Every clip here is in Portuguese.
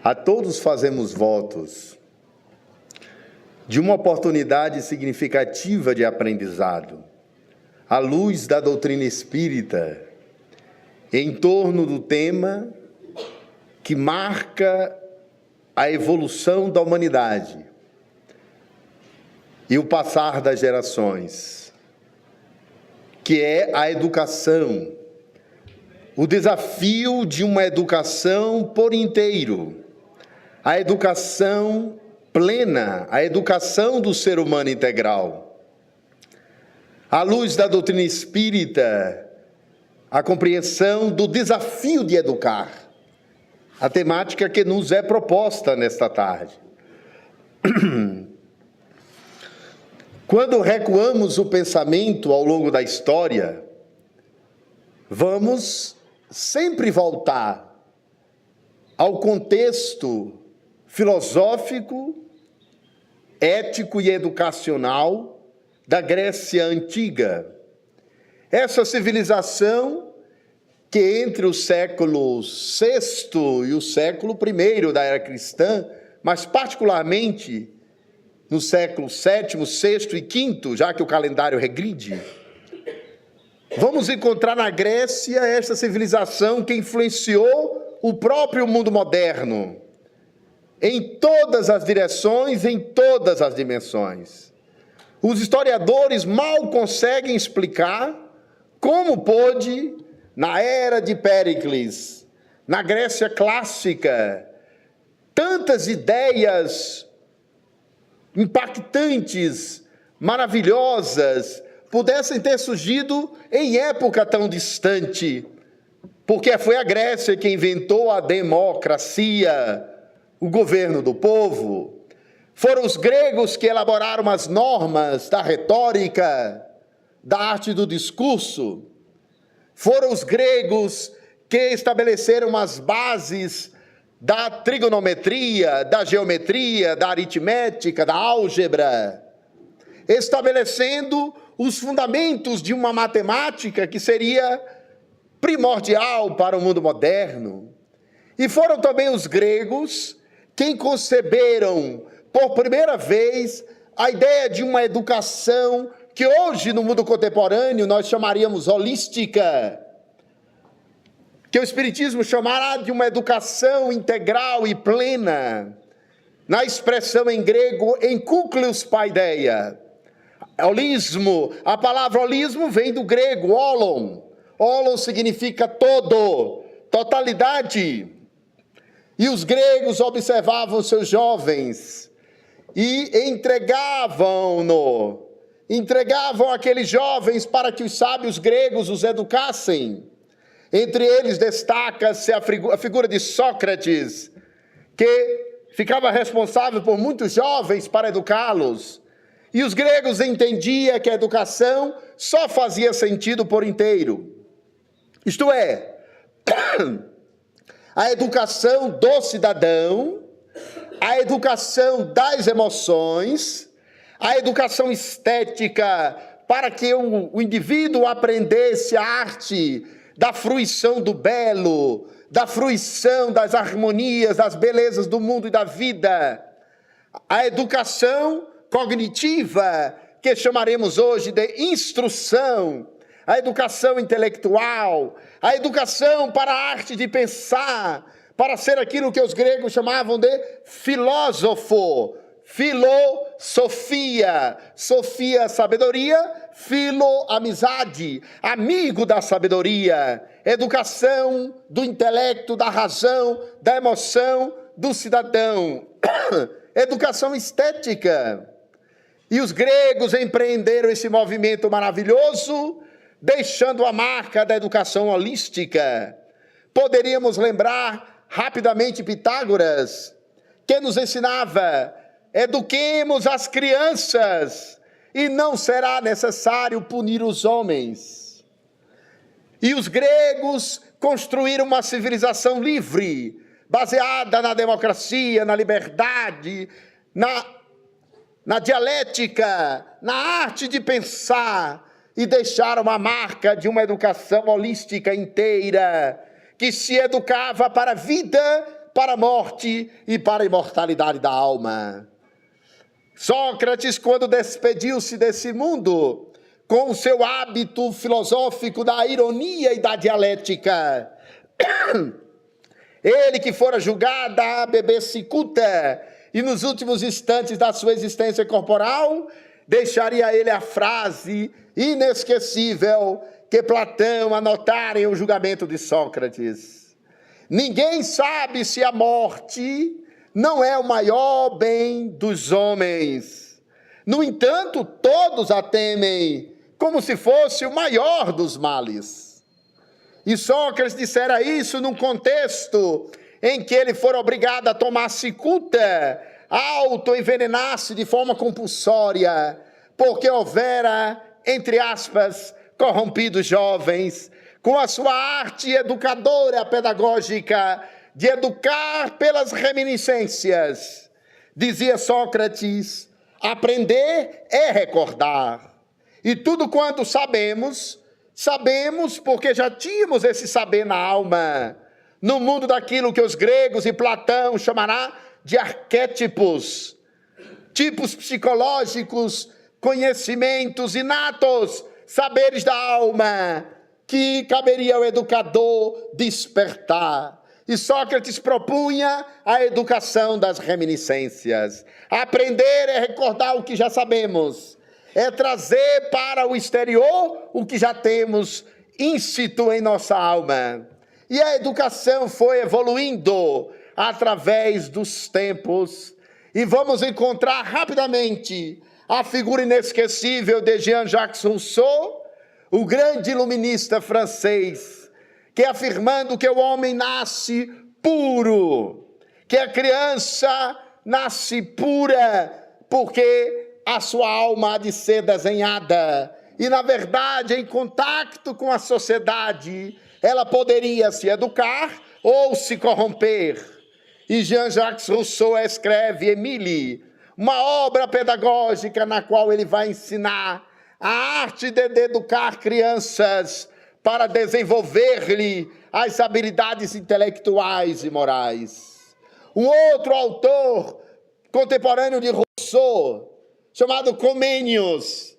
A todos fazemos votos de uma oportunidade significativa de aprendizado, à luz da doutrina espírita, em torno do tema que marca a evolução da humanidade e o passar das gerações, que é a educação, o desafio de uma educação por inteiro, a educação plena, a educação do ser humano integral. À luz da doutrina espírita, a compreensão do desafio de educar, a temática que nos é proposta nesta tarde. Quando recuamos o pensamento ao longo da história, vamos sempre voltar ao contexto filosófico, ético e educacional da Grécia Antiga. Essa civilização que entre o século VI e o século I da era cristã, mas particularmente no século VII, VI e V, já que o calendário regride, vamos encontrar na Grécia essa civilização que influenciou o próprio mundo moderno, em todas as direções, em todas as dimensões. Os historiadores mal conseguem explicar como pôde, na era de Péricles, na Grécia clássica, tantas ideias impactantes, maravilhosas, pudessem ter surgido em época tão distante, porque foi a Grécia que inventou a democracia, o governo do povo. Foram os gregos que elaboraram as normas da retórica, da arte do discurso. Foram os gregos que estabeleceram as bases da trigonometria, da geometria, da aritmética, da álgebra, estabelecendo os fundamentos de uma matemática que seria primordial para o mundo moderno. E foram também os gregos quem conceberam por primeira vez a ideia de uma educação que hoje no mundo contemporâneo nós chamaríamos holística, que o Espiritismo chamará de uma educação integral e plena, na expressão em grego enkúkleos paideia. Holismo, a palavra holismo vem do grego holon. Holon significa todo, totalidade. E os gregos observavam seus jovens e entregavam aqueles jovens para que os sábios gregos os educassem. Entre eles destaca-se a figura de Sócrates, que ficava responsável por muitos jovens para educá-los. E os gregos entendiam que a educação só fazia sentido por inteiro. Isto é, a educação do cidadão, a educação das emoções, a educação estética para que o indivíduo aprendesse a arte da fruição do belo, da fruição das harmonias, das belezas do mundo e da vida. A educação cognitiva, que chamaremos hoje de instrução, a educação intelectual, a educação para a arte de pensar, para ser aquilo que os gregos chamavam de filósofo, filosofia, sofia, sabedoria, filo, amizade, amigo da sabedoria, educação do intelecto, da razão, da emoção do cidadão, educação estética. E os gregos empreenderam esse movimento maravilhoso, deixando a marca da educação holística. Poderíamos lembrar rapidamente Pitágoras, que nos ensinava: eduquemos as crianças e não será necessário punir os homens. E os gregos construíram uma civilização livre, baseada na democracia, na liberdade, na dialética, na arte de pensar, e deixaram a marca de uma educação holística inteira, que se educava para a vida, para a morte e para a imortalidade da alma. Sócrates, quando despediu-se desse mundo, com o seu hábito filosófico da ironia e da dialética, ele que fora julgado a beber cicuta e nos últimos instantes da sua existência corporal, deixaria ele a frase inesquecível que Platão anotara em O Julgamento de Sócrates: ninguém sabe se a morte não é o maior bem dos homens. No entanto, todos a temem como se fosse o maior dos males. E Sócrates dissera isso num contexto em que ele fora obrigado a tomar cicuta, auto-envenenar-se de forma compulsória, porque houvera, entre aspas, corrompidos jovens, com a sua arte educadora, pedagógica, de educar pelas reminiscências. Dizia Sócrates: aprender é recordar. E tudo quanto sabemos, sabemos porque já tínhamos esse saber na alma, no mundo daquilo que os gregos e Platão chamará de arquétipos, tipos psicológicos, conhecimentos inatos, saberes da alma, que caberia ao educador despertar. E Sócrates propunha a educação das reminiscências. Aprender é recordar o que já sabemos, é trazer para o exterior o que já temos íncito em nossa alma. E a educação foi evoluindo através dos tempos. E vamos encontrar rapidamente a figura inesquecível de Jean-Jacques Rousseau, o grande iluminista francês, que afirmando que o homem nasce puro, que a criança nasce pura, porque a sua alma há de ser desenhada. E, na verdade, em contato com a sociedade, ela poderia se educar ou se corromper. E Jean-Jacques Rousseau escreve Émile, uma obra pedagógica na qual ele vai ensinar a arte de educar crianças para desenvolver-lhe as habilidades intelectuais e morais. Um outro autor contemporâneo de Rousseau, chamado Comênios,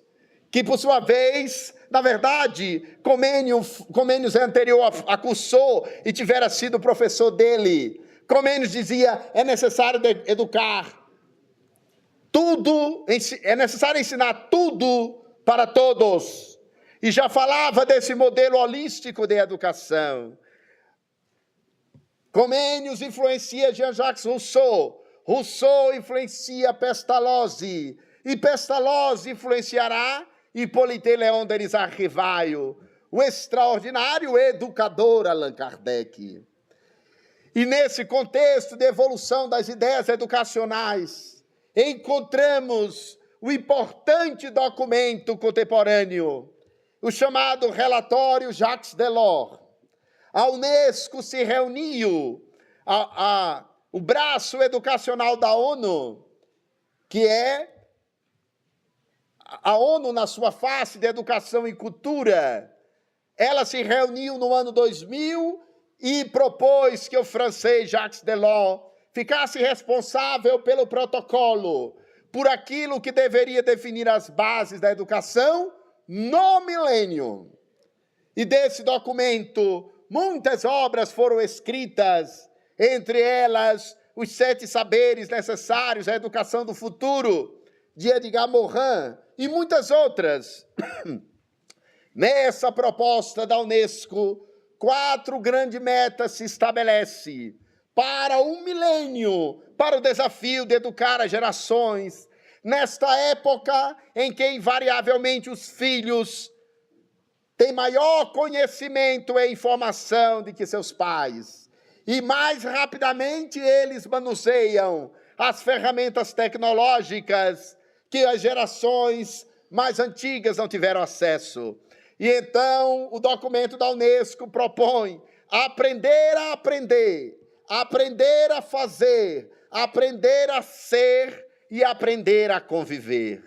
que por sua vez, na verdade, Comênios é anterior a Rousseau e tivera sido professor dele. Comênios dizia: é necessário educar tudo, é necessário ensinar tudo para todos. E já falava desse modelo holístico de educação. Comênios influencia Jean-Jacques Rousseau. Rousseau influencia Pestalozzi. E Pestalozzi influenciará Hippolyte Léon Denis Arrivaio, o extraordinário educador Allan Kardec. E nesse contexto de evolução das ideias educacionais, encontramos o importante documento contemporâneo, o chamado Relatório Jacques Delors. A Unesco se reuniu, o braço educacional da ONU, que é a ONU na sua face de educação e cultura, ela se reuniu no ano 2000 e propôs que o francês Jacques Delors ficasse responsável pelo protocolo, por aquilo que deveria definir as bases da educação no milênio. E desse documento, muitas obras foram escritas, entre elas Os 7 Saberes Necessários à Educação do Futuro, de Edgar Morin, e muitas outras. Nessa proposta da Unesco, 4 grandes metas se estabelecem para um milênio, para o desafio de educar as gerações, nesta época em que invariavelmente os filhos têm maior conhecimento e informação do que seus pais, e mais rapidamente eles manuseiam as ferramentas tecnológicas que as gerações mais antigas não tiveram acesso. E então o documento da Unesco propõe aprender a aprender, aprender a fazer, aprender a ser e aprender a conviver.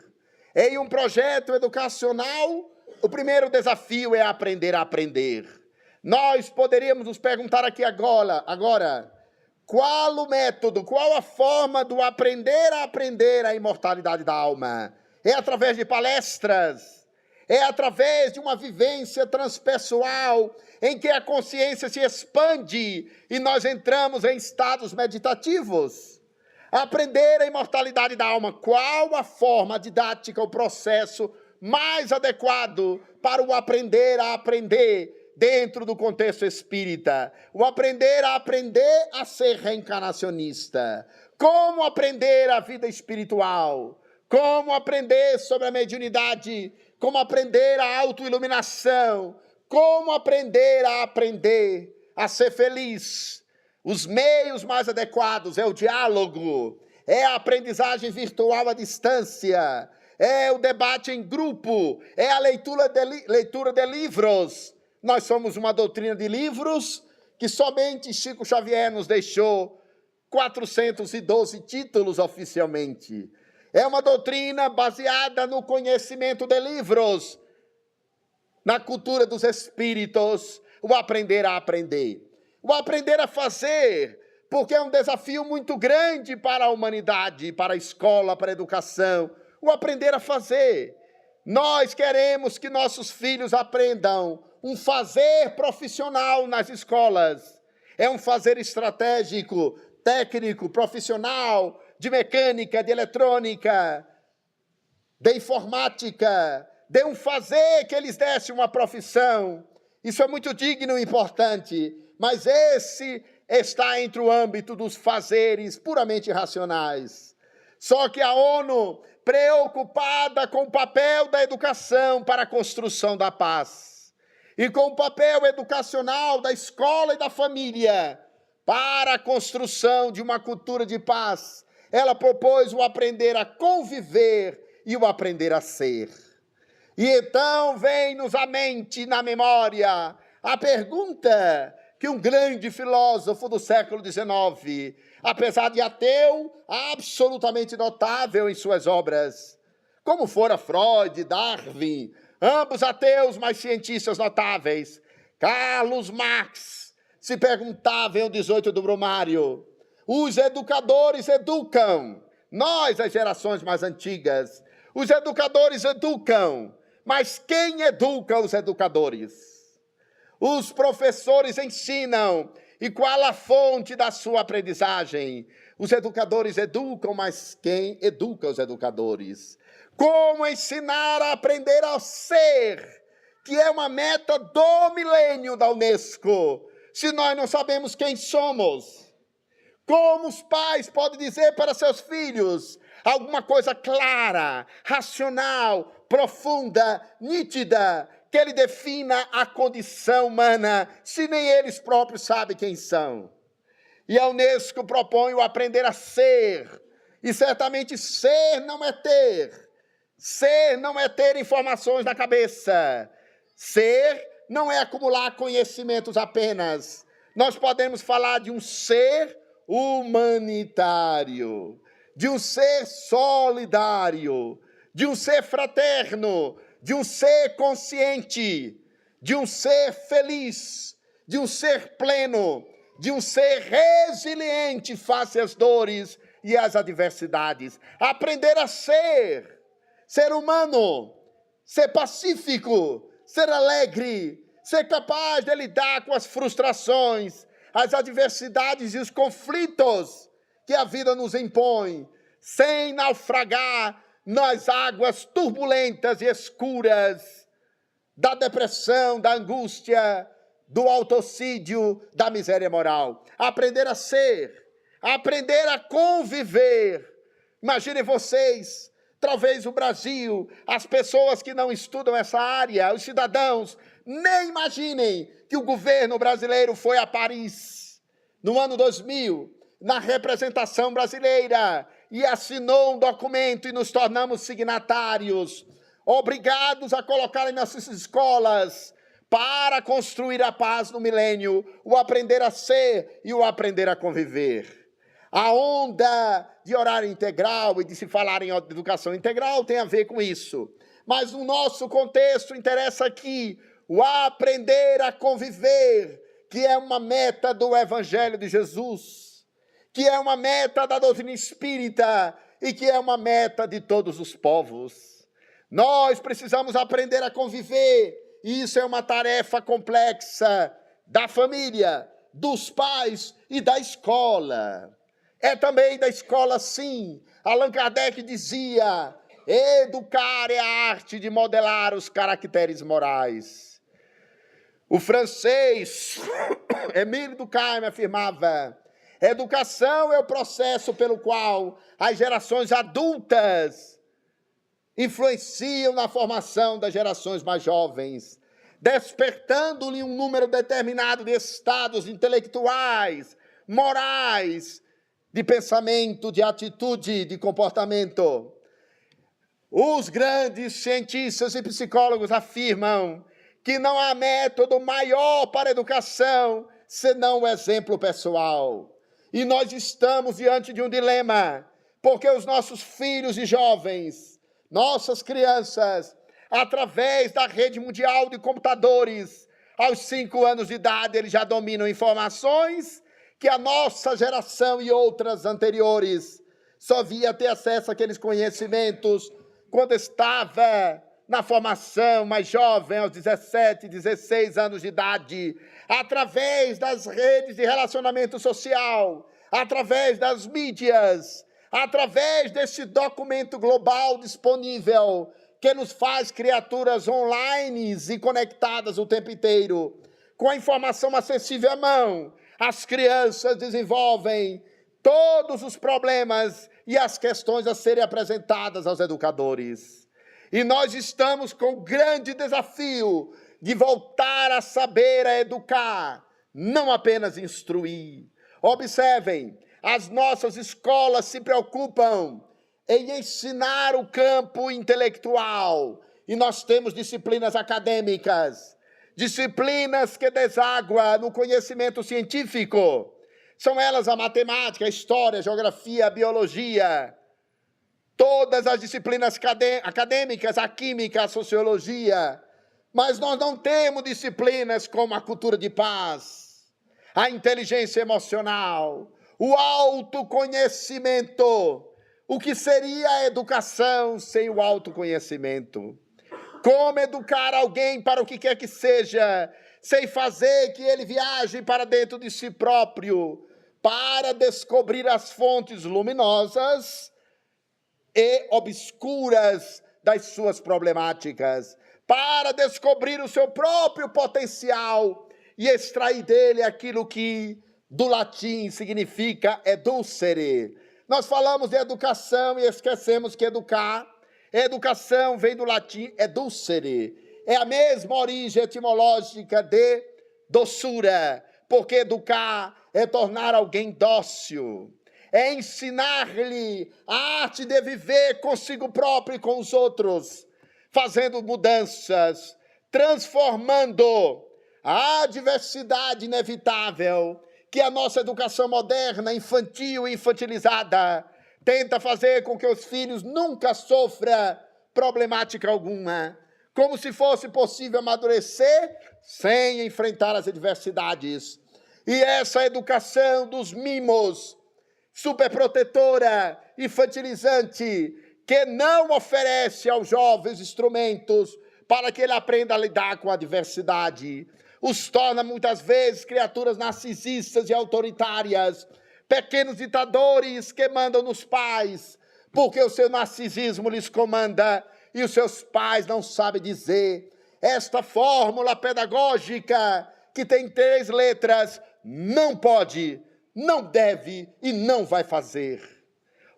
Em um projeto educacional, o primeiro desafio é aprender a aprender. Nós poderíamos nos perguntar aqui agora, Qual o método, qual a forma do aprender a aprender a imortalidade da alma? É através de palestras, é através de uma vivência transpessoal, em que a consciência se expande e nós entramos em estados meditativos. Aprender a imortalidade da alma, qual a forma didática, o processo mais adequado para o aprender a aprender dentro do contexto espírita? O aprender a ser reencarnacionista. Como aprender a vida espiritual? Como aprender sobre a mediunidade? Como aprender a autoiluminação? Como aprender a ser feliz? Os meios mais adequados é o diálogo, é a aprendizagem virtual à distância, é o debate em grupo, é a leitura de livros. Nós somos uma doutrina de livros que somente Chico Xavier nos deixou 412 títulos oficialmente. É uma doutrina baseada no conhecimento de livros, na cultura dos espíritos, o aprender a aprender. O aprender a fazer, porque é um desafio muito grande para a humanidade, para a escola, para a educação. O aprender a fazer. Nós queremos que nossos filhos aprendam um fazer profissional nas escolas. É um fazer estratégico, técnico, profissional, de mecânica, de eletrônica, de informática, de um fazer que eles dessem uma profissão. Isso é muito digno e importante, mas esse está entre o âmbito dos fazeres puramente racionais. Só que a ONU, preocupada com o papel da educação para a construção da paz, e com o papel educacional da escola e da família para a construção de uma cultura de paz, ela propôs o aprender a conviver e o aprender a ser. E então vem-nos à mente, na memória, a pergunta que um grande filósofo do século XIX, apesar de ateu, absolutamente notável em suas obras, como fora Freud, Darwin, ambos ateus, mas cientistas notáveis, Carlos Marx, se perguntava em o 18 do Brumário: os educadores educam, nós, as gerações mais antigas, os educadores educam, mas quem educa os educadores? Os professores ensinam, e qual a fonte da sua aprendizagem? Os educadores educam, mas quem educa os educadores? Como ensinar a aprender a ser, que é uma meta do milênio da Unesco, se nós não sabemos quem somos? Como os pais podem dizer para seus filhos alguma coisa clara, racional, profunda, nítida, que ele defina a condição humana, se nem eles próprios sabem quem são? E a Unesco propõe o aprender a ser, e certamente ser não é ter. Ser não é ter informações na cabeça. Ser não é acumular conhecimentos apenas. Nós podemos falar de um ser humanitário, de um ser solidário, de um ser fraterno, de um ser consciente, de um ser feliz, de um ser pleno, de um ser resiliente face às dores e às adversidades. Aprender a ser humano, ser pacífico, ser alegre, ser capaz de lidar com as frustrações, as adversidades e os conflitos que a vida nos impõe, sem naufragar nas águas turbulentas e escuras da depressão, da angústia, do autocídio, da miséria moral. Aprender a ser, aprender a conviver. Imaginem vocês, talvez o Brasil, as pessoas que não estudam essa área, os cidadãos, nem imaginem que o governo brasileiro foi a Paris no ano 2000, na representação brasileira, e assinou um documento e nos tornamos signatários, obrigados a colocar em nossas escolas, para construir a paz no milênio, o aprender a ser e o aprender a conviver. A onda de horário integral e de se falar em educação integral tem a ver com isso. Mas no nosso contexto interessa aqui o aprender a conviver, que é uma meta do Evangelho de Jesus. que é uma meta da doutrina espírita e que é uma meta de todos os povos. Nós precisamos aprender a conviver, e isso é uma tarefa complexa da família, dos pais e da escola. É também da escola, sim. Allan Kardec dizia: educar é a arte de modelar os caracteres morais. O francês Émile Durkheim afirmava: educação é o processo pelo qual as gerações adultas influenciam na formação das gerações mais jovens, despertando-lhe um número determinado de estados intelectuais, morais, de pensamento, de atitude, de comportamento. Os grandes cientistas e psicólogos afirmam que não há método maior para a educação senão o exemplo pessoal. E nós estamos diante de um dilema, porque os nossos filhos e jovens, nossas crianças, através da rede mundial de computadores, aos 5 anos de idade, eles já dominam informações que a nossa geração e outras anteriores só via ter acesso àqueles conhecimentos quando estava na formação mais jovem, aos 17, 16 anos de idade, através das redes de relacionamento social, através das mídias, através desse documento global disponível, que nos faz criaturas online e conectadas o tempo inteiro, com a informação acessível à mão. As crianças desenvolvem todos os problemas e as questões a serem apresentadas aos educadores. E nós estamos com o grande desafio de voltar a saber a educar, não apenas instruir. Observem, as nossas escolas se preocupam em ensinar o campo intelectual. E nós temos disciplinas acadêmicas, disciplinas que desaguam no conhecimento científico. São elas a matemática, a história, a geografia, a biologia, todas as disciplinas acadêmicas, a química, a sociologia. Mas nós não temos disciplinas como a cultura de paz, a inteligência emocional, o autoconhecimento. O que seria a educação sem o autoconhecimento? Como educar alguém para o que quer que seja, sem fazer que ele viaje para dentro de si próprio, para descobrir as fontes luminosas e obscuras das suas problemáticas, para descobrir o seu próprio potencial e extrair dele aquilo que do latim significa educere. Nós falamos de educação e esquecemos que educação vem do latim educere. É a mesma origem etimológica de doçura, porque educar é tornar alguém dócil, é ensinar-lhe a arte de viver consigo próprio e com os outros, fazendo mudanças, transformando a adversidade inevitável que a nossa educação moderna, infantil e infantilizada, tenta fazer com que os filhos nunca sofram problemática alguma, como se fosse possível amadurecer sem enfrentar as adversidades. E essa educação dos mimos, superprotetora, infantilizante, que não oferece aos jovens instrumentos para que ele aprenda a lidar com a adversidade, os torna muitas vezes criaturas narcisistas e autoritárias, pequenos ditadores que mandam nos pais, porque o seu narcisismo lhes comanda e os seus pais não sabem dizer. Esta fórmula pedagógica, que tem 3 letras, não pode, não deve e não vai fazer.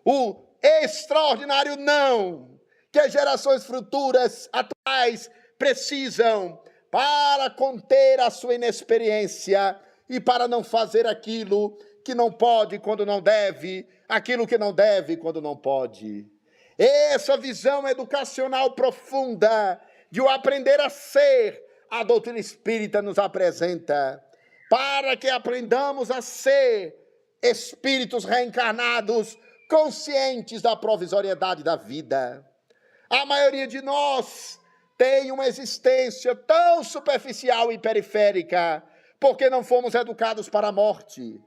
O extraordinário não, que as gerações futuras atuais precisam para conter a sua inexperiência e para não fazer aquilo que não pode quando não deve, aquilo que não deve quando não pode. Essa visão educacional profunda de o aprender a ser, a doutrina espírita nos apresenta, para que aprendamos a ser espíritos reencarnados, conscientes da provisoriedade da vida. A maioria de nós tem uma existência tão superficial e periférica, porque não fomos educados para a morte.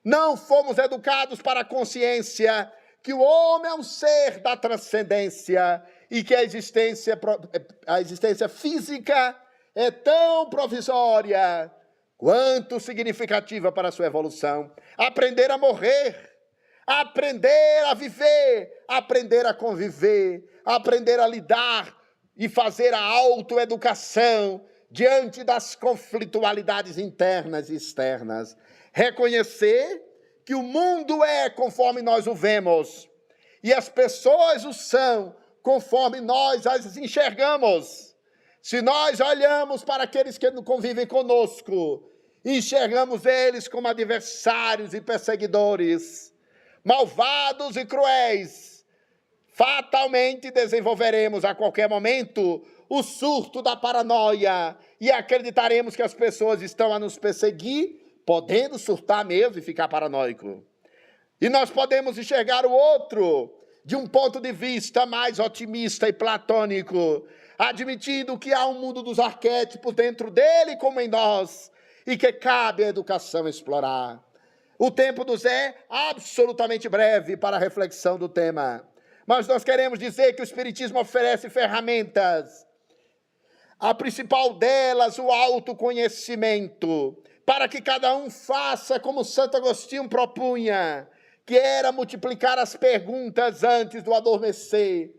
Não fomos educados para a consciência que o homem é um ser da transcendência e que a existência física é tão provisória quanto significativa para a sua evolução. Aprender a morrer, aprender a viver, aprender a conviver, aprender a lidar e fazer a autoeducação diante das conflitualidades internas e externas. Reconhecer que o mundo é conforme nós o vemos e as pessoas o são conforme nós as enxergamos. Se nós olhamos para aqueles que convivem conosco, enxergamos eles como adversários e perseguidores, malvados e cruéis, fatalmente desenvolveremos a qualquer momento o surto da paranoia e acreditaremos que as pessoas estão a nos perseguir, podendo surtar mesmo e ficar paranoico. E nós podemos enxergar o outro de um ponto de vista mais otimista e platônico, admitindo que há um mundo dos arquétipos dentro dele como em nós, e que cabe à educação explorar. O tempo nos é absolutamente breve para a reflexão do tema, mas nós queremos dizer que o Espiritismo oferece ferramentas, a principal delas, o autoconhecimento, para que cada um faça como Santo Agostinho propunha, que era multiplicar as perguntas antes do adormecer,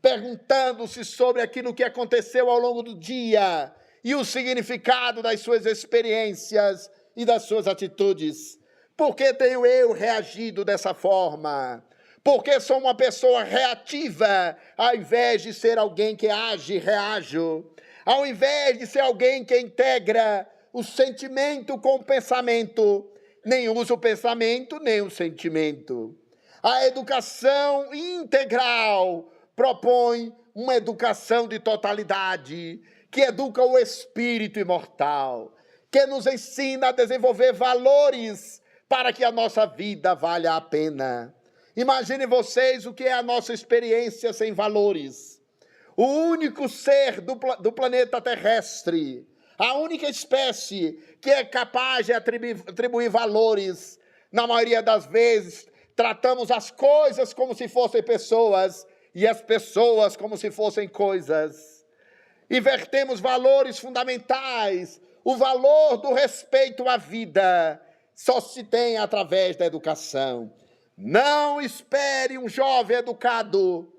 perguntando-se sobre aquilo que aconteceu ao longo do dia e o significado das suas experiências e das suas atitudes. Por que tenho eu reagido dessa forma? Por que sou uma pessoa reativa, ao invés de ser alguém que age e reajo? Ao invés de ser alguém que integra o sentimento com o pensamento, nem usa o pensamento, nem o sentimento. A educação integral propõe uma educação de totalidade, que educa o espírito imortal, que nos ensina a desenvolver valores para que a nossa vida valha a pena. Imaginem vocês o que é a nossa experiência sem valores. O único ser do planeta terrestre, a única espécie que é capaz de atribuir valores, na maioria das vezes, tratamos as coisas como se fossem pessoas e as pessoas como se fossem coisas. Invertemos valores fundamentais. O valor do respeito à vida só se tem através da educação. Não espere um jovem educado,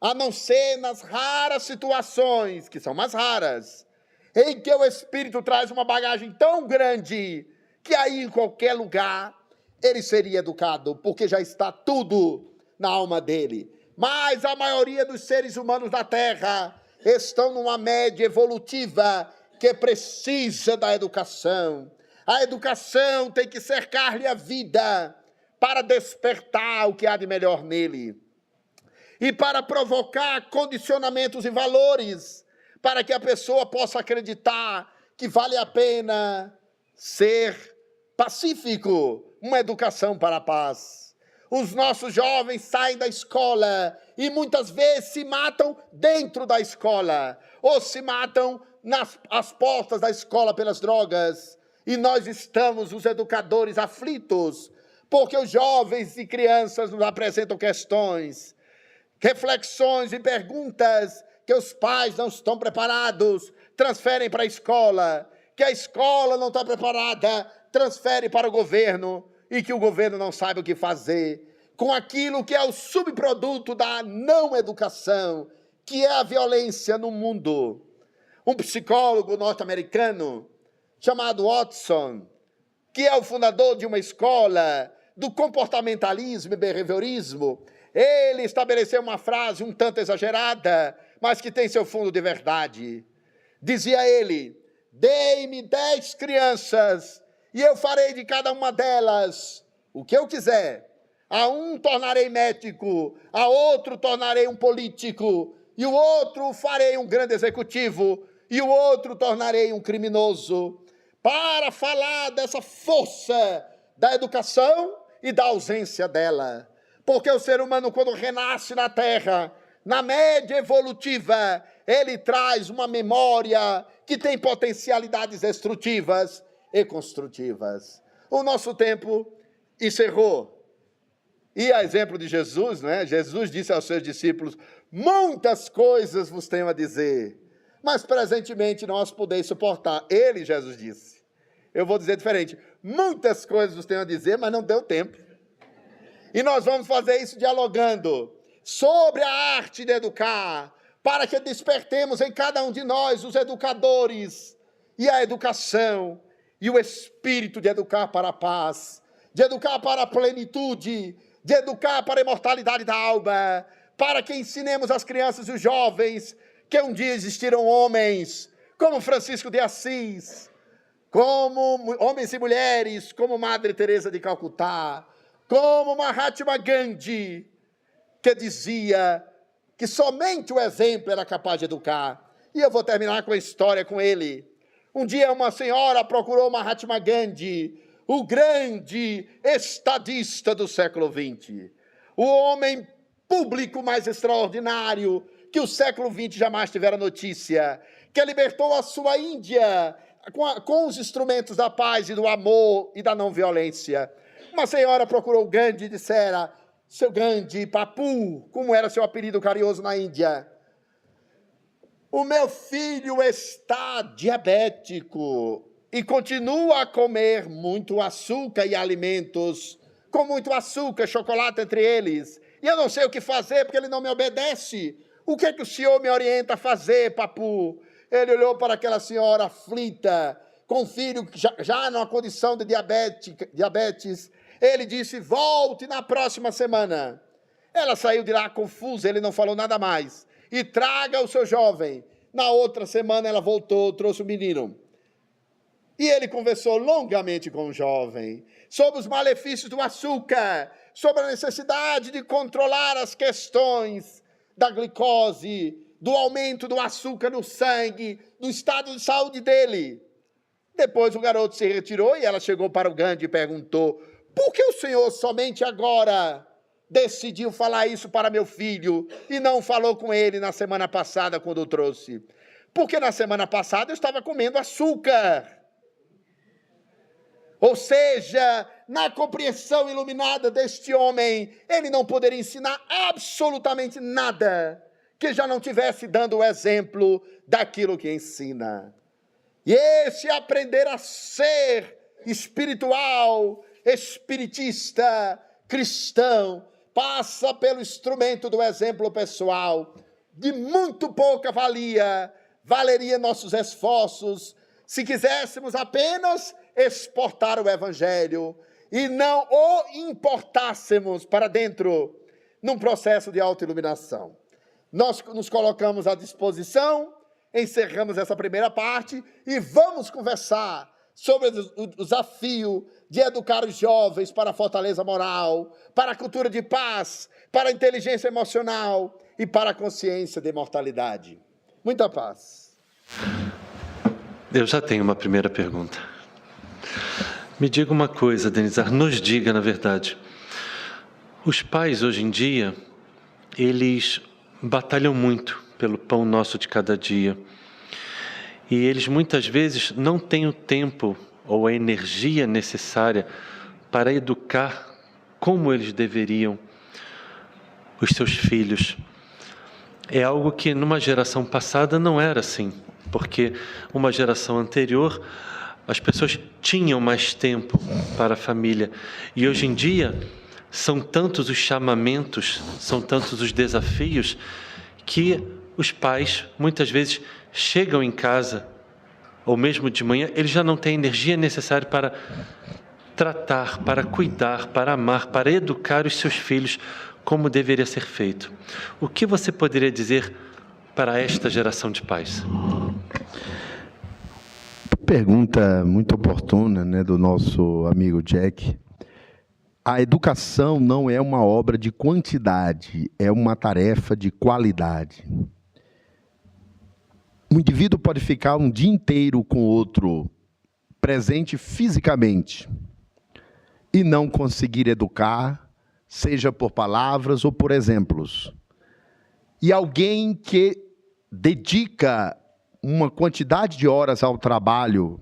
a não ser nas raras situações, que são mais raras, em que o espírito traz uma bagagem tão grande que aí em qualquer lugar ele seria educado, porque já está tudo na alma dele. Mas a maioria dos seres humanos da Terra estão numa média evolutiva que precisa da educação. A educação tem que cercar-lhe a vida para despertar o que há de melhor nele e para provocar condicionamentos e valores para que a pessoa possa acreditar que vale a pena ser pacífico, uma educação para a paz. Os nossos jovens saem da escola e muitas vezes se matam dentro da escola, ou se matam às portas da escola pelas drogas. E nós estamos, os educadores, aflitos, porque os jovens e crianças nos apresentam questões, reflexões e perguntas que os pais não estão preparados, transferem para a escola, que a escola não está preparada, transfere para o governo, e que o governo não sabe o que fazer com aquilo que é o subproduto da não educação, que é a violência no mundo. Um psicólogo norte-americano chamado Watson, que é o fundador de uma escola do comportamentalismo e behaviorismo, ele estabeleceu uma frase um tanto exagerada, mas que tem seu fundo de verdade. Dizia ele: dei-me 10 crianças e eu farei de cada uma delas o que eu quiser. A um tornarei médico, a outro tornarei um político, e o outro farei um grande executivo, e o outro tornarei um criminoso. Para falar dessa força da educação e da ausência dela. Porque o ser humano, quando renasce na Terra, na média evolutiva, ele traz uma memória que tem potencialidades destrutivas e construtivas. O nosso tempo encerrou. E a exemplo de Jesus, né? Jesus disse aos seus discípulos: muitas coisas vos tenho a dizer, mas presentemente não as podeis suportar. Ele, Jesus, disse. Eu vou dizer diferente: muitas coisas vos tenho a dizer, mas não deu tempo. E nós vamos fazer isso dialogando sobre a arte de educar, para que despertemos em cada um de nós os educadores e a educação e o espírito de educar para a paz, de educar para a plenitude, de educar para a imortalidade da alma, para que ensinemos as crianças e os jovens que um dia existiram homens como Francisco de Assis, como homens e mulheres como Madre Teresa de Calcutá, como Mahatma Gandhi, que dizia que somente o exemplo era capaz de educar. E eu vou terminar com a história com ele. Um dia uma senhora procurou Mahatma Gandhi, o grande estadista do século XX, o homem público mais extraordinário que o século XX jamais tivera notícia, que libertou a sua Índia com os instrumentos da paz e do amor e da não violência. Uma senhora procurou Gandhi e dissera: seu Gandhi, Papu, como era seu apelido carinhoso na Índia, o meu filho está diabético e continua a comer muito açúcar e alimentos com muito açúcar, chocolate entre eles. E eu não sei o que fazer porque ele não me obedece. O que é que o senhor me orienta a fazer, Papu? Ele olhou para aquela senhora aflita, com um filho já numa condição de diabetes. Ele disse: volte na próxima semana. Ela saiu de lá confusa, ele não falou nada mais. E traga o seu jovem. Na outra semana ela voltou, trouxe o menino. E ele conversou longamente com o jovem sobre os malefícios do açúcar, sobre a necessidade de controlar as questões da glicose, do aumento do açúcar no sangue, do estado de saúde dele. Depois o garoto se retirou e ela chegou para o Gandhi e perguntou: por que o senhor somente agora decidiu falar isso para meu filho e não falou com ele na semana passada quando o trouxe? Porque na semana passada eu estava comendo açúcar. Ou seja, na compreensão iluminada deste homem, ele não poderia ensinar absolutamente nada que já não tivesse dando o exemplo daquilo que ensina. E esse aprender a ser espiritual, espiritista, cristão, passa pelo instrumento do exemplo pessoal. De muito pouca valeria nossos esforços se quiséssemos apenas exportar o evangelho e não o importássemos para dentro num processo de autoiluminação. Nós nos colocamos à disposição, encerramos essa primeira parte e vamos conversar sobre o desafio de educar os jovens para a fortaleza moral, para a cultura de paz, para a inteligência emocional e para a consciência de imortalidade. Muita paz. Eu já tenho uma primeira pergunta. Me diga uma coisa, Denizar, nos diga, na verdade. Os pais, hoje em dia, eles batalham muito pelo pão nosso de cada dia. E eles, muitas vezes, não têm o tempo ou a energia necessária para educar como eles deveriam os seus filhos. É algo que, numa geração passada, não era assim, porque uma geração anterior, as pessoas tinham mais tempo para a família. E hoje em dia, são tantos os chamamentos, são tantos os desafios, que os pais, muitas vezes, chegam em casa, ou mesmo de manhã, eles já não têm a energia necessária para tratar, para cuidar, para amar, para educar os seus filhos como deveria ser feito. O que você poderia dizer para esta geração de pais? Pergunta muito oportuna, né, do nosso amigo Jack. A educação não é uma obra de quantidade, é uma tarefa de qualidade. Um indivíduo pode ficar um dia inteiro com outro, presente fisicamente, e não conseguir educar, seja por palavras ou por exemplos. E alguém que dedica uma quantidade de horas ao trabalho,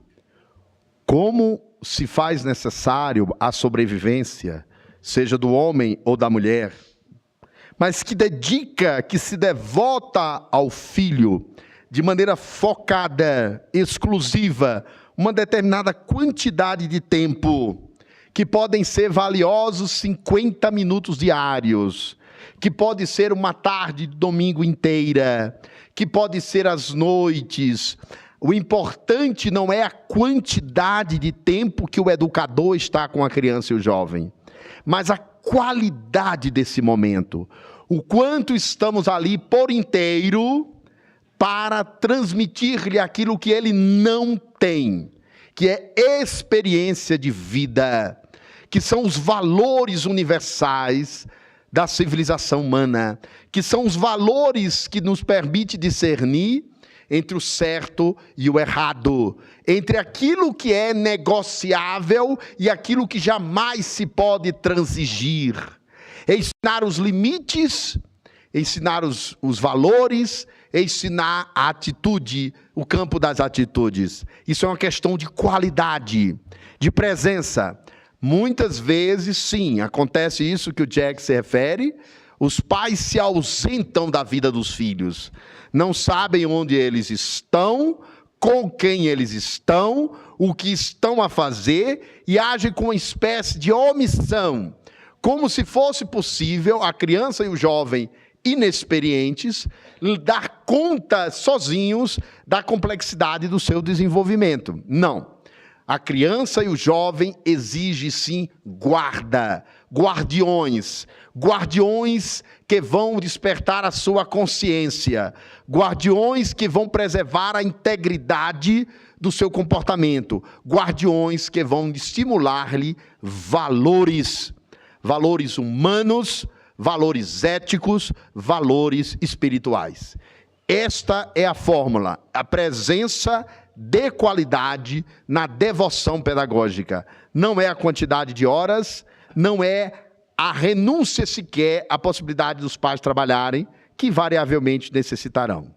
como se faz necessário a sobrevivência, seja do homem ou da mulher, mas que dedica, que se devota ao filho de maneira focada, exclusiva, uma determinada quantidade de tempo, que podem ser valiosos 50 minutos diários, que pode ser uma tarde de domingo inteira, que pode ser as noites. O importante não é a quantidade de tempo que o educador está com a criança e o jovem, mas a qualidade desse momento. O quanto estamos ali por inteiro para transmitir-lhe aquilo que ele não tem, que é experiência de vida, que são os valores universais da civilização humana, que são os valores que nos permite discernir entre o certo e o errado, entre aquilo que é negociável e aquilo que jamais se pode transigir. Ensinar os limites, ensinar os valores, ensinar a atitude, o campo das atitudes. Isso é uma questão de qualidade, de presença. Muitas vezes, sim, acontece isso que o Jack se refere, os pais se ausentam da vida dos filhos, não sabem onde eles estão, com quem eles estão, o que estão a fazer, e agem com uma espécie de omissão, como se fosse possível a criança e o jovem inexperientes dar conta sozinhos da complexidade do seu desenvolvimento. Não. A criança e o jovem exigem, sim, guardiões que vão despertar a sua consciência, guardiões que vão preservar a integridade do seu comportamento, guardiões que vão estimular-lhe valores humanos, valores éticos, valores espirituais. Esta é a fórmula, a presença de qualidade na devoção pedagógica. Não é a quantidade de horas, não é a renúncia sequer à possibilidade dos pais trabalharem, que variavelmente necessitarão.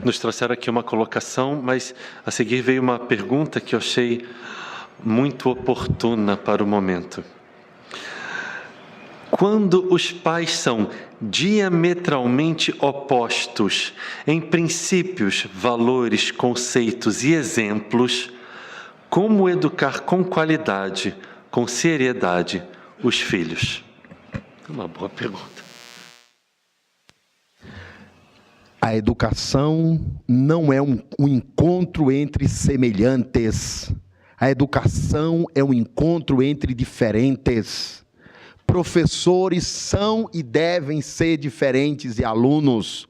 Nos trouxeram aqui uma colocação, mas a seguir veio uma pergunta que eu achei muito oportuna para o momento. Quando os pais são diametralmente opostos em princípios, valores, conceitos e exemplos, como educar com qualidade, com seriedade, os filhos? Uma boa pergunta. A educação não é um encontro entre semelhantes. A educação é um encontro entre diferentes. Professores são e devem ser diferentes de alunos.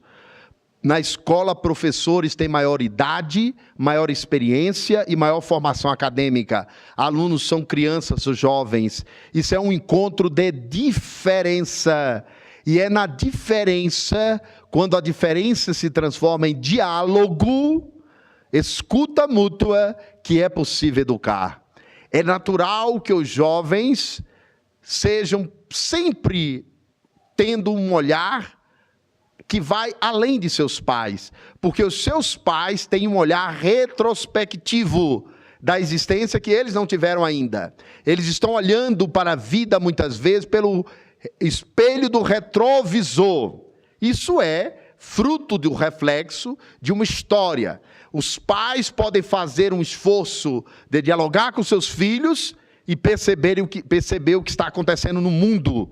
Na escola, professores têm maior idade, maior experiência e maior formação acadêmica. Alunos são crianças ou jovens. Isso é um encontro de diferença. E é na diferença, quando a diferença se transforma em diálogo, escuta mútua, que é possível educar. É natural que os jovens sejam sempre tendo um olhar que vai além de seus pais, porque os seus pais têm um olhar retrospectivo da existência que eles não tiveram ainda. Eles estão olhando para a vida, muitas vezes, pelo espelho do retrovisor. Isso é fruto do reflexo de uma história. Os pais podem fazer um esforço de dialogar com seus filhos e perceber o que está acontecendo no mundo.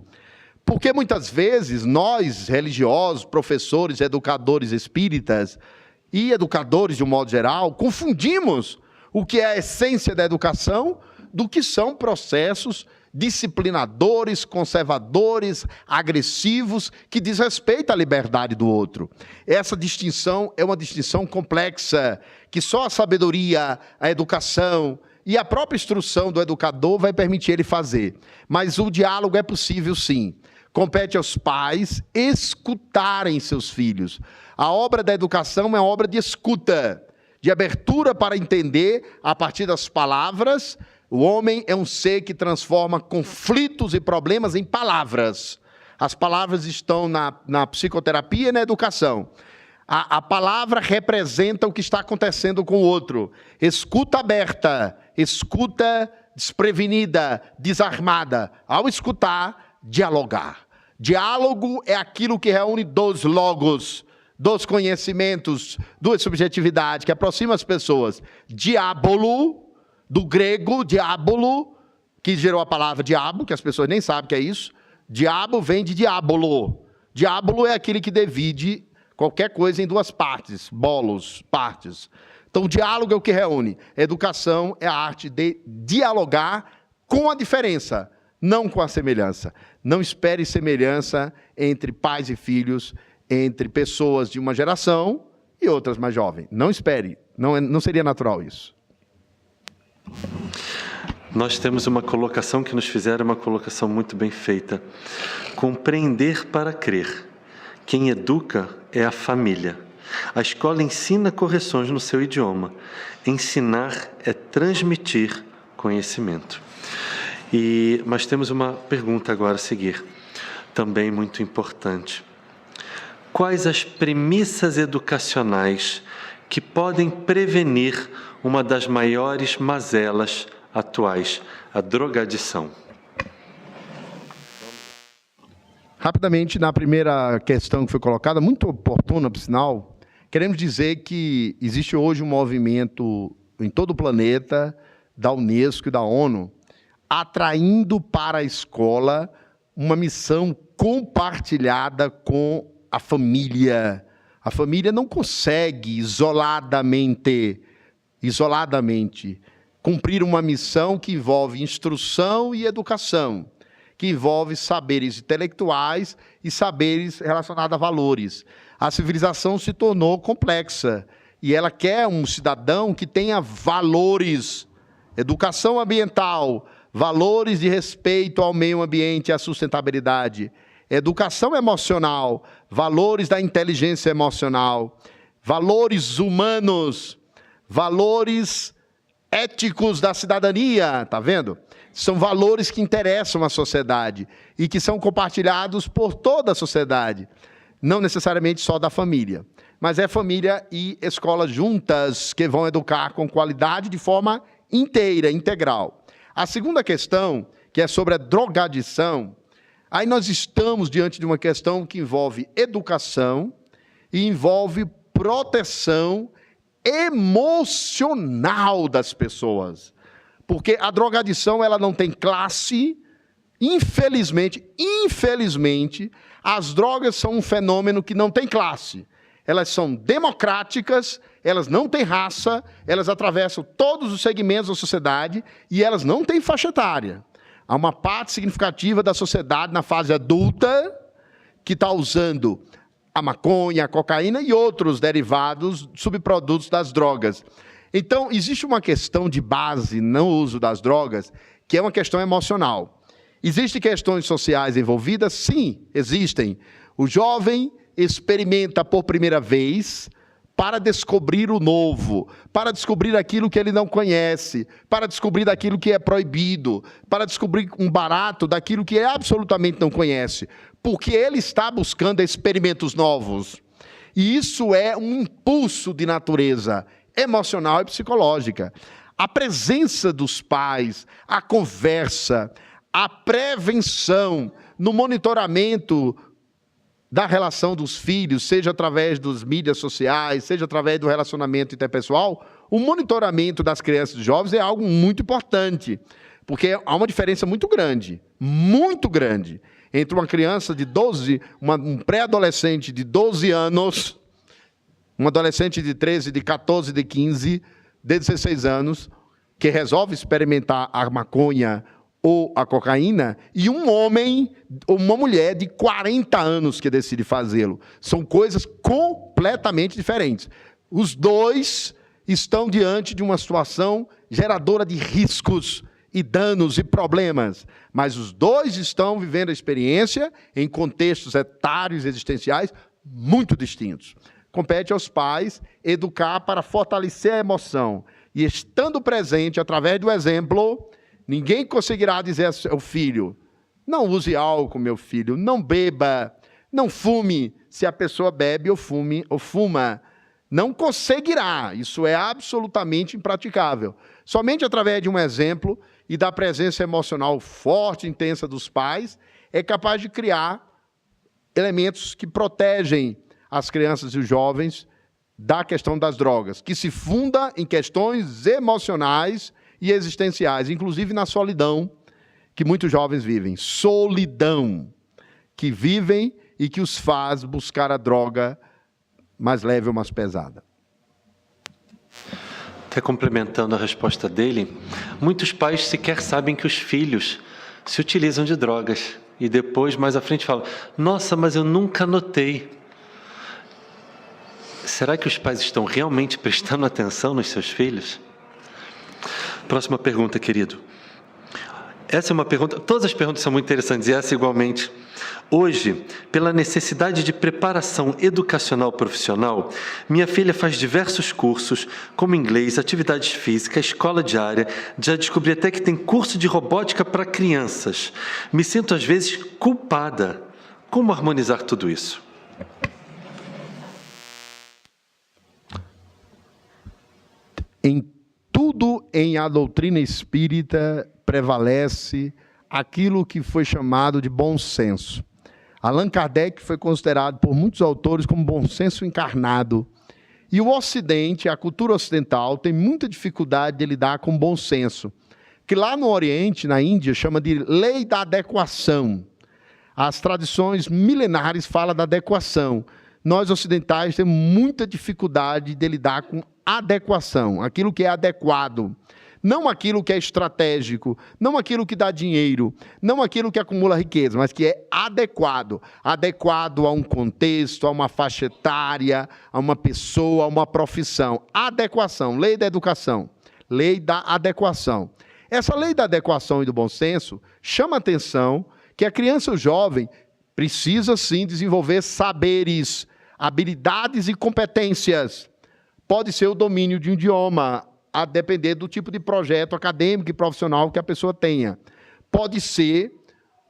Porque muitas vezes nós, religiosos, professores, educadores espíritas e educadores de um modo geral, confundimos o que é a essência da educação do que são processos disciplinadores, conservadores, agressivos, que diz respeito à liberdade do outro. Essa distinção é uma distinção complexa, que só a sabedoria, a educação e a própria instrução do educador vai permitir ele fazer. Mas o diálogo é possível, sim. Compete aos pais escutarem seus filhos. A obra da educação é uma obra de escuta, de abertura para entender a partir das palavras. O homem é um ser que transforma conflitos e problemas em palavras. As palavras estão na psicoterapia e na educação. A palavra representa o que está acontecendo com o outro. Escuta aberta, escuta desprevenida, desarmada. Ao escutar, dialogar. Diálogo é aquilo que reúne dois logos, dos conhecimentos, duas subjetividades, que aproxima as pessoas. Diábolo, do grego, diábolo, que gerou a palavra diabo, que as pessoas nem sabem o que é isso. Diabo vem de diábolo. Diábolo é aquele que divide qualquer coisa em duas partes, bolos, partes. Então, o diálogo é o que reúne. Educação é a arte de dialogar com a diferença, não com a semelhança. Não espere semelhança entre pais e filhos, entre pessoas de uma geração e outras mais jovens. Não espere, não seria natural isso. Nós temos uma colocação que nos fizeram, uma colocação muito bem feita. Compreender para crer. Quem educa é a família. A escola ensina correções no seu idioma. Ensinar é transmitir conhecimento. Mas temos uma pergunta agora a seguir, também muito importante. Quais as premissas educacionais que podem prevenir uma das maiores mazelas atuais, a drogadição? Rapidamente, na primeira questão que foi colocada, muito oportuna, por sinal, queremos dizer que existe hoje um movimento em todo o planeta, da Unesco e da ONU, atraindo para a escola uma missão compartilhada com a família. A família não consegue isoladamente cumprir uma missão que envolve instrução e educação, que envolve saberes intelectuais e saberes relacionados a valores. A civilização se tornou complexa e ela quer um cidadão que tenha valores, educação ambiental, valores de respeito ao meio ambiente e à sustentabilidade, educação emocional, valores da inteligência emocional, valores humanos, valores éticos da cidadania, tá vendo? São valores que interessam a sociedade e que são compartilhados por toda a sociedade, não necessariamente só da família, mas é família e escola juntas que vão educar com qualidade de forma inteira, integral. A segunda questão, que é sobre a drogadição, aí nós estamos diante de uma questão que envolve educação e envolve proteção emocional das pessoas. Porque a drogadição, ela não tem classe. Infelizmente, as drogas são um fenômeno que não tem classe. Elas são democráticas, elas não têm raça, elas atravessam todos os segmentos da sociedade e elas não têm faixa etária. Há uma parte significativa da sociedade na fase adulta que está usando a maconha, a cocaína e outros derivados, subprodutos das drogas. Então, existe uma questão de base no uso das drogas, que é uma questão emocional. Existem questões sociais envolvidas? Sim, existem. O jovem experimenta por primeira vez para descobrir o novo, para descobrir aquilo que ele não conhece, para descobrir aquilo que é proibido, para descobrir um barato daquilo que ele absolutamente não conhece, porque ele está buscando experimentos novos. E isso é um impulso de natureza emocional e psicológica. A presença dos pais, a conversa, a prevenção, no monitoramento da relação dos filhos, seja através das mídias sociais, seja através do relacionamento interpessoal, o monitoramento das crianças e jovens é algo muito importante, porque há uma diferença muito grande, entre uma criança de 12, um pré-adolescente de 12 anos, um adolescente de 13, de 14, de 15, de 16 anos, que resolve experimentar a maconha ou a cocaína, e um homem ou uma mulher de 40 anos que decide fazê-lo. São coisas completamente diferentes. Os dois estão diante de uma situação geradora de riscos e danos e problemas, mas os dois estão vivendo a experiência em contextos etários e existenciais muito distintos. Compete aos pais educar para fortalecer a emoção, e estando presente através do exemplo, ninguém conseguirá dizer ao filho: não use álcool, meu filho, não beba, Não fume se a pessoa bebe ou fuma. Não conseguirá. Isso é absolutamente impraticável. Somente através de um exemplo e da presença emocional forte e intensa dos pais é capaz de criar elementos que protegem as crianças e os jovens da questão das drogas, que se funda em questões emocionais e existenciais, inclusive na solidão que muitos jovens vivem. Solidão que vivem e que os faz buscar a droga mais leve ou mais pesada. Até complementando a resposta dele, muitos pais sequer sabem que os filhos se utilizam de drogas. E depois, mais à frente, falam, nossa, mas eu nunca notei. Será que os pais estão realmente prestando atenção nos seus filhos? Próxima pergunta, querido. Essa é uma pergunta, todas as perguntas são muito interessantes, e essa igualmente. Hoje, pela necessidade de preparação educacional profissional, minha filha faz diversos cursos, como inglês, atividades físicas, escola diária, já descobri até que tem curso de robótica para crianças. Me sinto, às vezes, culpada. Como harmonizar tudo isso? Em tudo em a doutrina espírita prevalece aquilo que foi chamado de bom senso. Allan Kardec foi considerado por muitos autores como bom senso encarnado. E o Ocidente, a cultura ocidental, tem muita dificuldade de lidar com bom senso, que lá no Oriente, na Índia, chama de lei da adequação. As tradições milenares falam da adequação. Nós ocidentais temos muita dificuldade de lidar com adequação, aquilo que é adequado. Não aquilo que é estratégico, não aquilo que dá dinheiro, não aquilo que acumula riqueza, mas que é adequado. Adequado a um contexto, a uma faixa etária, a uma pessoa, a uma profissão. Adequação, lei da educação, lei da adequação. Essa lei da adequação e do bom senso chama a atenção que a criança ou jovem precisa sim desenvolver saberes, habilidades e competências. Pode ser o domínio de um idioma, a depender do tipo de projeto acadêmico e profissional que a pessoa tenha. Pode ser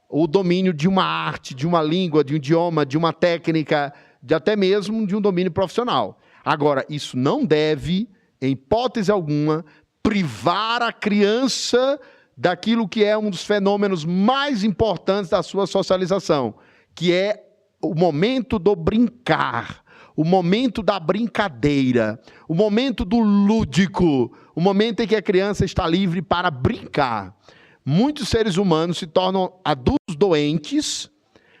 o domínio de uma arte, de uma língua, de um idioma, de uma técnica, de até mesmo de um domínio profissional. Agora, isso não deve, em hipótese alguma, privar a criança daquilo que é um dos fenômenos mais importantes da sua socialização, que é o momento do brincar, o momento da brincadeira, o momento do lúdico, o momento em que a criança está livre para brincar. Muitos seres humanos se tornam adultos doentes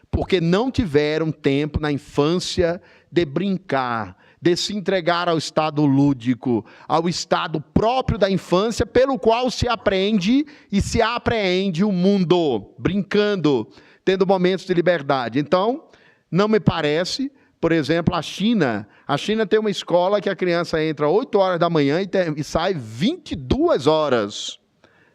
porque não tiveram tempo na infância de brincar, de se entregar ao estado lúdico, ao estado próprio da infância, pelo qual se aprende e se apreende o mundo, brincando, tendo momentos de liberdade. Então, não me parece... Por exemplo, a China tem uma escola que a criança entra 8 horas da manhã e sai 22 horas.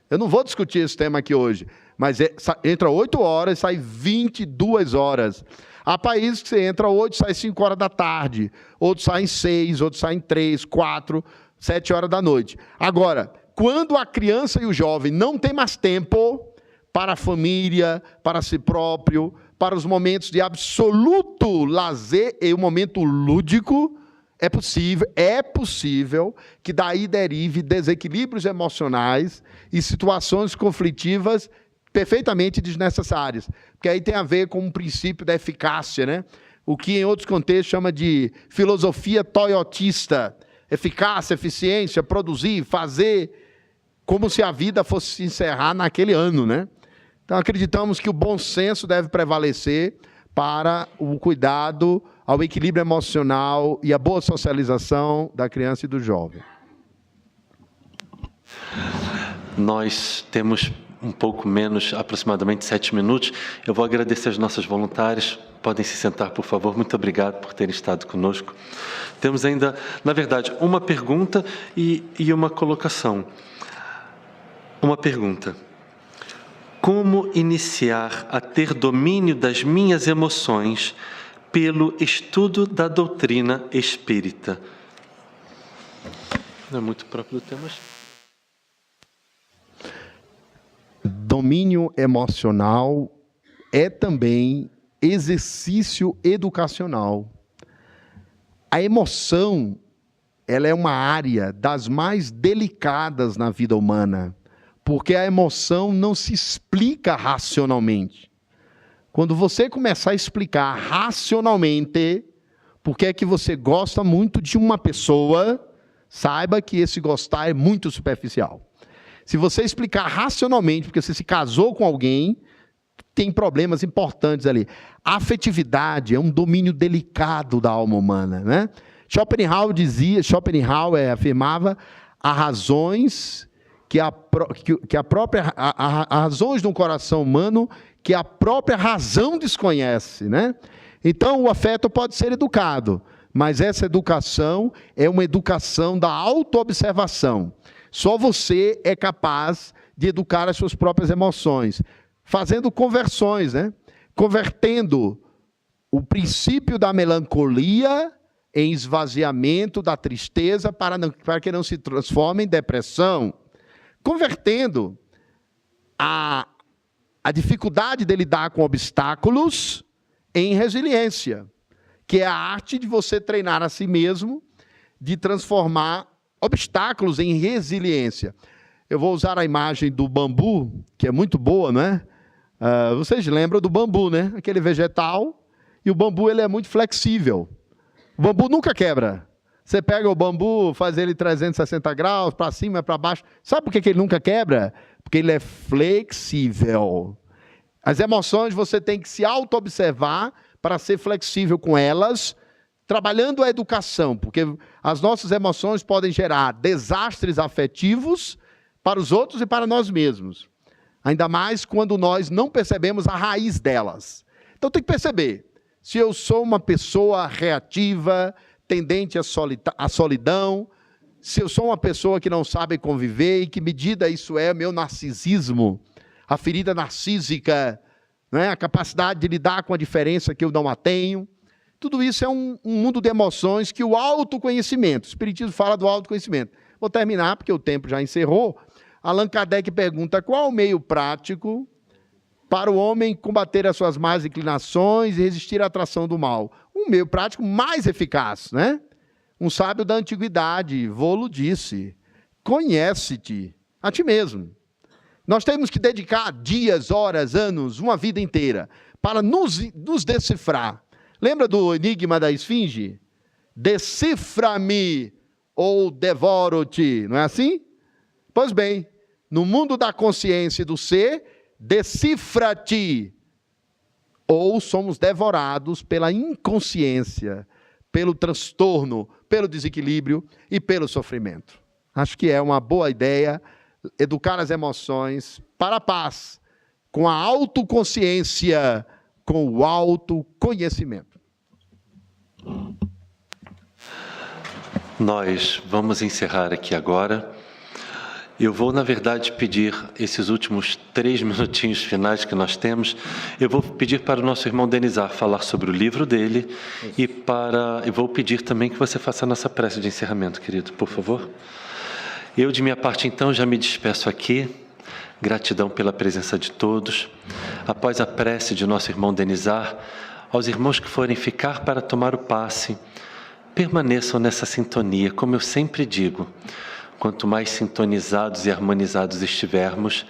Eu não vou discutir esse tema aqui hoje, mas entra 8 horas e sai 22 horas. Há países que você entra 8 e sai 5 horas da tarde, outros saem 6, outros saem 3, 4, 7 horas da noite. Agora, quando a criança e o jovem não tem mais tempo para a família, para si próprio, para os momentos de absoluto lazer e o momento lúdico, é possível que daí derive desequilíbrios emocionais e situações conflitivas perfeitamente desnecessárias. Porque aí tem a ver com um princípio da eficácia, né? O que em outros contextos chama de filosofia toyotista. Eficácia, eficiência, produzir, fazer, como se a vida fosse se encerrar naquele ano, né? Então, acreditamos que o bom senso deve prevalecer para o cuidado ao equilíbrio emocional e a boa socialização da criança e do jovem. Nós temos um pouco menos, aproximadamente 7 minutos. Eu vou agradecer aos nossos voluntários. Podem se sentar, por favor. Muito obrigado por terem estado conosco. Temos ainda, na verdade, uma pergunta e uma colocação. Uma pergunta. Como iniciar a ter domínio das minhas emoções pelo estudo da doutrina espírita? Não é muito próprio do tema, mas... Domínio emocional é também exercício educacional. A emoção, ela é uma área das mais delicadas na vida humana, porque a emoção não se explica racionalmente. Quando você começar a explicar racionalmente por que é que você gosta muito de uma pessoa, saiba que esse gostar é muito superficial. Se você explicar racionalmente, porque você se casou com alguém, tem problemas importantes ali. A afetividade é um domínio delicado da alma humana, né? Schopenhauer afirmava as razões razões de um coração humano que a própria razão desconhece, né? Então, o afeto pode ser educado, mas essa educação é uma educação da autoobservação. Só você é capaz de educar as suas próprias emoções, fazendo conversões, né? Convertendo o princípio da melancolia em esvaziamento da tristeza para que não se transforme em depressão. Convertendo a dificuldade de lidar com obstáculos em resiliência, que é a arte de você treinar a si mesmo, de transformar obstáculos em resiliência. Eu vou usar a imagem do bambu, que é muito boa, não é? Vocês lembram do bambu, né? Aquele vegetal, e o bambu ele é muito flexível. O bambu nunca quebra. Você pega o bambu, faz ele 360 graus, para cima, para baixo. Sabe por que ele nunca quebra? Porque ele é flexível. As emoções você tem que se auto-observar para ser flexível com elas, trabalhando a educação, porque as nossas emoções podem gerar desastres afetivos para os outros e para nós mesmos. Ainda mais quando nós não percebemos a raiz delas. Então tem que perceber, se eu sou uma pessoa reativa, tendente à solidão, se eu sou uma pessoa que não sabe conviver, e que medida isso é meu narcisismo, a ferida narcísica, né? A capacidade de lidar com a diferença que eu não a tenho. Tudo isso é um mundo de emoções que o autoconhecimento, o Espiritismo fala do autoconhecimento. Vou terminar, porque o tempo já encerrou. Allan Kardec pergunta, qual o meio prático para o homem combater as suas más inclinações e resistir à atração do mal? Um meio prático mais eficaz, né? Um sábio da antiguidade, Volo disse, conhece-te a ti mesmo. Nós temos que dedicar dias, horas, anos, uma vida inteira para nos decifrar. Lembra do enigma da esfinge? Decifra-me ou devoro-te, não é assim? Pois bem, no mundo da consciência e do ser, decifra-te, ou somos devorados pela inconsciência, pelo transtorno, pelo desequilíbrio e pelo sofrimento. Acho que é uma boa ideia educar as emoções para a paz, com a autoconsciência, com o autoconhecimento. Nós vamos encerrar aqui agora. Eu vou, na verdade, pedir esses últimos 3 minutinhos finais que nós temos, eu vou pedir para o nosso irmão Denizar falar sobre o livro dele eu vou pedir também que você faça a nossa prece de encerramento, querido, por favor. Eu, de minha parte, então, já me despeço aqui. Gratidão pela presença de todos. Após a prece de nosso irmão Denizar, aos irmãos que forem ficar para tomar o passe, permaneçam nessa sintonia, como eu sempre digo. Quanto mais sintonizados e harmonizados estivermos,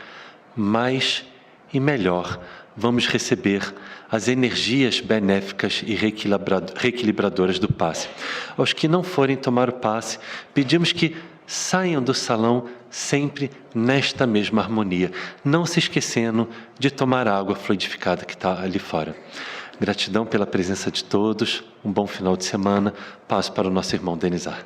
mais e melhor vamos receber as energias benéficas e reequilibradoras do passe. Aos que não forem tomar o passe, pedimos que saiam do salão sempre nesta mesma harmonia, não se esquecendo de tomar a água fluidificada que está ali fora. Gratidão pela presença de todos, um bom final de semana, paz para o nosso irmão Denizar.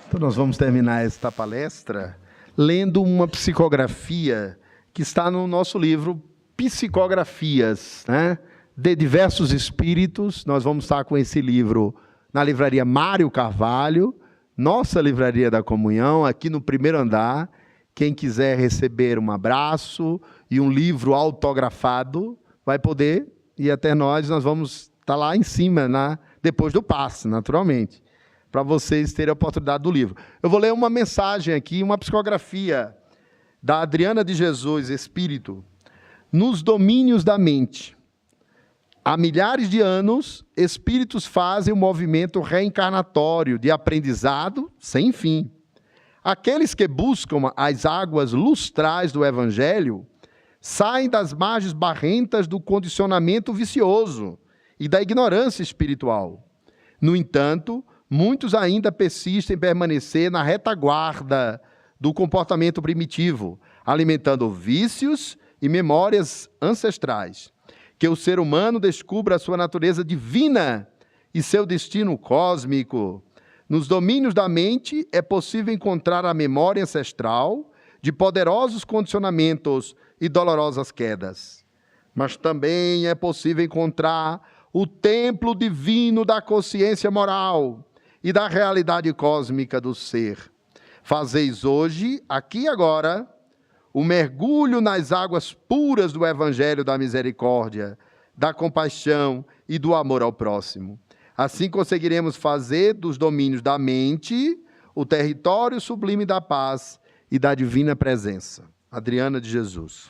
Então nós vamos terminar esta palestra lendo uma psicografia que está no nosso livro Psicografias, né? De diversos espíritos. Nós vamos estar com esse livro na livraria Mário Carvalho, nossa livraria da comunhão, aqui no primeiro andar. Quem quiser receber um abraço e um livro autografado, vai poder ir até nós vamos estar lá em cima, depois do passe, naturalmente, para vocês terem a oportunidade do livro. Eu vou ler uma mensagem aqui, uma psicografia da Adriana de Jesus, Espírito, nos domínios da mente. Há milhares de anos, espíritos fazem um movimento reencarnatório de aprendizado sem fim. Aqueles que buscam as águas lustrais do Evangelho saem das margens barrentas do condicionamento vicioso e da ignorância espiritual. No entanto, muitos ainda persistem em permanecer na retaguarda do comportamento primitivo, alimentando vícios e memórias ancestrais. Que o ser humano descubra a sua natureza divina e seu destino cósmico. Nos domínios da mente é possível encontrar a memória ancestral de poderosos condicionamentos e dolorosas quedas. Mas também é possível encontrar o templo divino da consciência moral e da realidade cósmica do ser. Fazeis hoje, aqui e agora, o mergulho nas águas puras do Evangelho da misericórdia, da compaixão e do amor ao próximo. Assim conseguiremos fazer dos domínios da mente o território sublime da paz e da divina presença. Adriana de Jesus.